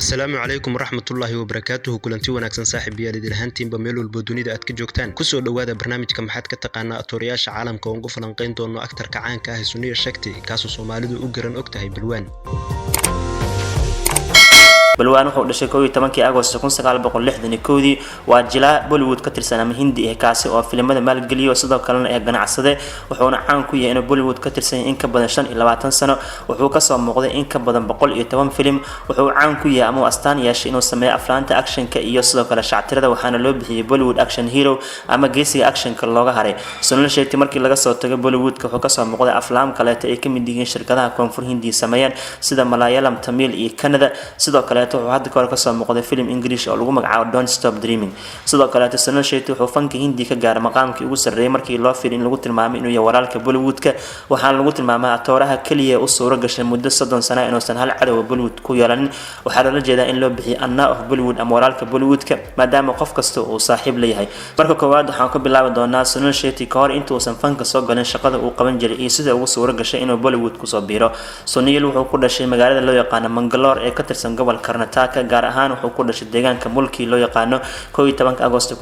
Asalaamu calaykum waraxmatullaahi wabarakaatuhu. Kulanti wanaagsan saaxiibayaal idil ahaantiinba meel walba dunida aad ka joogtaan. Kusoo dhawaada barnaamijka maxaad ka taqaanaa atooriyaasha caalamka oo ugu falanqayn doono aktarka caanka ah Sunniya Shakti kaasoo Soomaalidu u garan og tahay Balwaan. balwaan wuxuu dhashay 11 Agosto 1961 waa jilaa Bollywood ka tirsan ama Hindi kaasi oo filimada maalgeliyo sidoo kalena ee ganacsade wuxuuna caan ku yahay in Bollywood ka tirsan in ka badan 25 sano wuxuu ka soo muuqday in ka badan 110 filim wuxuu caan ku yahay ama astaan yeeshay inuu sameeyo aflaanta actionka iyo sidoo kale shactirada waxaana loo bixiyay Bollywood action hero ama geesiga actionka looga haray Sunil Shetty markii laga soo tagay Bollywood wuxuu ka soo muuqday aflaam kale ay ka mid yihiin shirkadaha koonfur Hindi sameeyaan sida Malayalam Tamil iyo Kannada sidoo kale wuxuu hadda ka hor ka soo muuqday film English oo lagu magacaabo Don't Stop Dreaming sidoo kale Sunil Shetty wuxuu fanka Hindi ka gaaray maqaamkii ugu sareeyay markii loo fiirin lagu tilmaamay inuu yahay walaalka Bollywoodka waxaana lagu tilmaamay atooraha kaliya u soo gashay muddo 30 sano inuusan hal cadow Bollywood ku yeelanin waxaa la jeedaa in loo bixiyay Anna of Bollywood ama walaalka Bollywoodka maadaama qof kasta uu saaxiib leeyahay marka koowaad waxaan ku bilaabi doonaa Sunil Shetty ka hor intuusan fanka soo galin shaqada uu qaban jiray iyo sida uu soo gashay inuu Bollywood ku soo biiro Sunil wuxuu ku dhashay magaalada loo yaqaan Mangalore ee ka tirsan gobolka Karnataka gaar ahaan wuxuu ku dhashay deegaanka mulki loo yaqaan 11 Agosto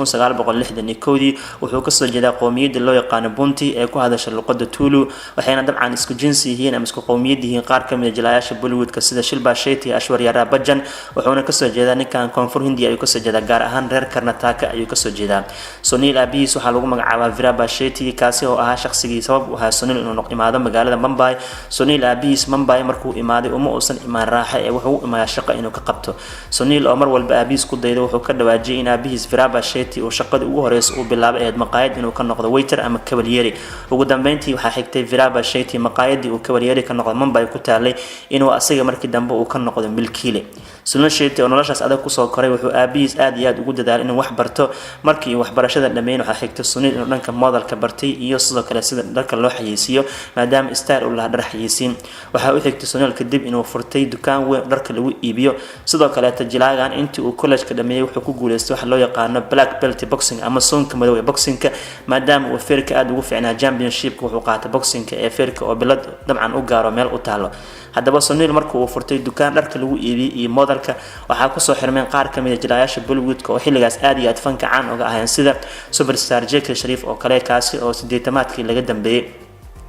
1961 wuxuu ka soo jeedaa qowmiyadda loo yaqaan Bunti ee ku hadasha luqadda Tulu waxayna dabcan isku jinsi yihiin ama isku qowmiyad yihiin qaar ka mid ah jilayaasha Bollywoodka sida Shilpa Shetty Aishwarya Rai Bachchan wuxuuna ka soo jeedaa ninkan koonfur Hindi ayuu ka soo jeedaa gaar ahaan reer Karnataka ayuu ka soo jeedaa Sunil Abis waxa lagu magacaabaa Viraba Shetty kaasi oo ahaa shakhsigii sabab u ahaa Sunil inuu imaado magaalada Mumbai Sunil Abis Mumbai markuu imaaday uma uusan imaan raaxa ee wuxuu u imaaday shaqo inuu ka qabto Sunil oo mar walba Abis ku dayday wuxuu ka dhawaajiyay in Abis Viraba Shetty oo shaqada ugu horeysa uu bilaabay ee maqaayad inuu ka noqdo waiter ama cavaliere ugu dambeyntii waxa xigtay Viraba Shetty maqaayadii uu cavaliere ka noqdo Mumbai ku taalay inuu asaga markii dambe uu ka noqdo milkiile Sunil Shetty oo noloshaas adag ku soo koray wuxuu Abis aad iyo aad ugu dadaalay inuu wax barto markii waxbarashada dhameeyay waxa xigtay Sunil inuu dhanka modelka bartay iyo sidoo kale sida dharka loo xayeysiyo maadaama style uu la dhar xayeysiin waxa uu xigtay Sunil kadib inuu furtay dukaan weyn dharka lagu iibiyo sidoo kale tajilaagan intii uu college ka dhameeyay wuxuu ku guuleystay wax loo yaqaan black belt boxing ama soonka madow ee boxingka maadaama uu feerka aad ugu fiicnaa championship wuxuu qaatay boxingka ee feerka oo bilad dabcan u gaaro meel u taalo haddaba Sunil markuu uu furtay dukaan dharka lagu iibiyo iyo modelka waxa ku soo xirmeen qaar ka mid ah jilayaasha Bollywoodka oo xilligaas aad iyo aad fanka caan uga ahayn sida superstar Jackie Sharif oo kale kaasi oo 80maadkii laga dambeeyay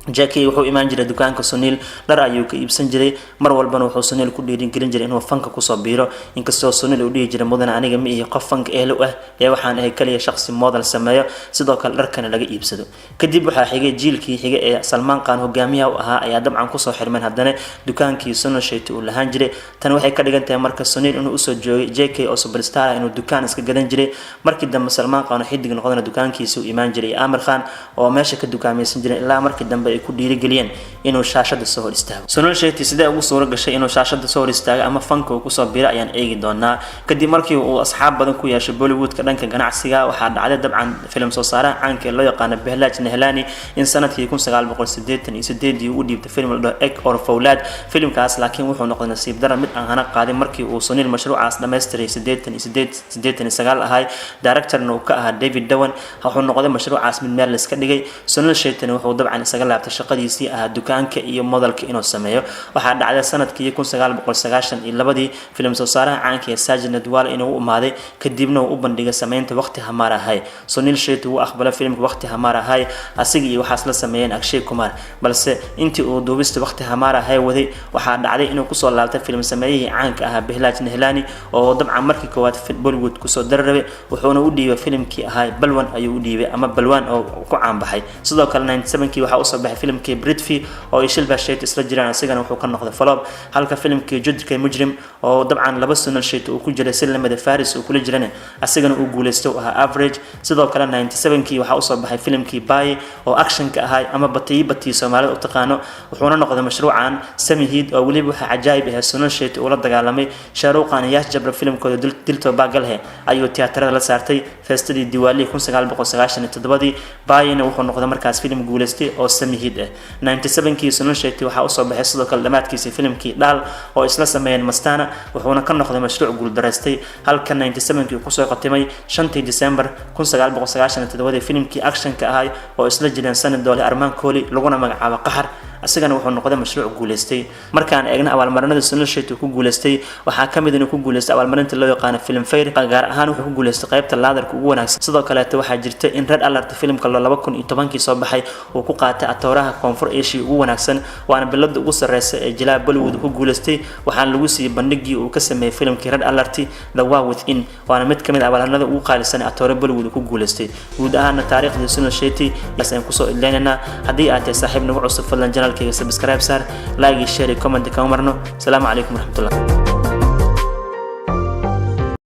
Jackie wuxuu imaan jiray dukaanka Sunil dhar ayuu ka iibsan jiray mar walbana wuxuu Sunil ku dhiirin gelin jiray inuu fanka ku soo biiro inkastoo Sunil uu dhigi jiray mudan aniga ma iyo qof fanka ehlo ah ee waxaan ahay kaliya shakhsi model sameeyo sidoo kale dharkana laga iibsado kadib waxa xigay jiilkii xiga ee Salman Khan hogaamiyaha u ahaa ayaa dabcan ku soo xirmeen haddana dukaankii Sunil Shetty uu lahaan jiray tan waxay ka dhigan tahay marka Sunil inuu soo joogay Jackie oo superstar inuu dukaan iska gadan jiray markii dambe Salman Khan xidig noqdana dukaankiisa uu imaan jiray Amir Khan oo meesha ka dukaamaysan jiray ilaa markii dambe ku dhiirigeliyeen inuu shaashada soo hor istaago Sunil Shetty sidee ugu soo gashay inuu shaashada soo hor istaago ama fanka uu ku soo biiro ayaan eegi doonaa kadib markii uu asxaab badan ku yeeshay Bollywoodka dhanka ganacsiga waxa dhacday dabcan film soo saaraha caanka loo yaqaan Behlaj Nihlani in sanadkii 1988 uu dhiibtay film la dhaho Ek or Fawlad filmkaas laakiin wuxuu noqday nasiib darro mid aan hana qaadin markii uu Sunil mashruucaas dhameystiray 89 ahay directorna uu ka ahaa David Dhawan wuxuu noqday mashruucaas mid meel la iska dhigay Sunil Shetty wuxuu dabcan isaga laabtay shaqadiisii ah dukaanka iyo modelka inuu sameeyo waxa dhacday sanadkii 1992 film soo saaraha caanka ee Sajid Nadwal inuu u imaaday kadibna uu u bandhigay sameynta waqti hamaar ahay Sunil Shetty uu aqbalay filmka waqti hamaar ahay asiga iyo waxaas la sameeyeen Akshay Kumar balse intii uu duubista waqti hamaar ahay waday waxa dhacday inuu ku soo laabtay film sameeyay caanka ah Behlaj Nihlani oo dabcan markii koowaad Bollywood ku soo darabay wuxuuna u dhiibay filmkii ahay Balwan ayuu u dhiibay ama Balwan oo ku caan baxay sidoo kale 97kii waxa uu soo baxay filmkii Britfi oo Shilpa Shetty isla jiraan asigana wuxuu ka noqday flop halka filmkii Judka Mujrim oo dabcan laba Sunil Shetty uu ku jiray Silmada Faris oo kula jirana asigana uu guuleystay oo ahaa average sidoo kale 97kii waxa uu soo baxay filmkii Bai oo actionka ahaa ama bati Soomaalida u taqaano wuxuuna noqday mashruucan Samihid oo waliba waxa cajaa'ib ah Sunil Shetty oo la dagaalamay Shahrukh Khan iyo Jabra filmkooda Dilto Bagalhe ayuu tiyaatarada la saartay feestadii Diwali 1997 Bai wuxuu noqday markaas film guuleystay oo Samihid 97kii Sunil Shetty waxa uu soo baxay sidoo kale dhamaadkiisa filmkii Dal oo isla sameeyeen Mastana wuxuuna ka noqday mashruuc guul daraystay halka 97kii ku soo qatimay 5 December 1997 filmkii actionka ahaa oo isla jireen sanad doole Arman Kohli laguna magacaabo Qahar asagana wuxuu noqday mashruuc guuleystay markaan eegna abaalmarinada Sunil Shetty ku guuleystay waxaa kamid inuu ku guuleystay abaalmarinta loo yaqaan Filmfare gaar ahaan wuxuu ku guuleystay qaybta laadarka ugu wanaagsan sidoo kale waxaa jirta in Red Alert filmka 2010 soo baxay uu ku qaatay atooraha Koonfur Asia ugu wanaagsan waana bilada ugu sareysa ee jilaa Bollywood ku guuleystay waxaan lagu siiyay bandhigii uu ka sameeyay filmkii Red Alert The War Within waana mid kamid abaalmarinada ugu qaalisan ee atoore Bollywood ku guuleystay guud ahaan taariikhda Sunil Shetty ayaan ku soo ilaalinaa hadii aad tahay saaxiib nagu cusub fadlan channelkayga subscribe saar like share comment ka marno assalamu alaykum warahmatullahi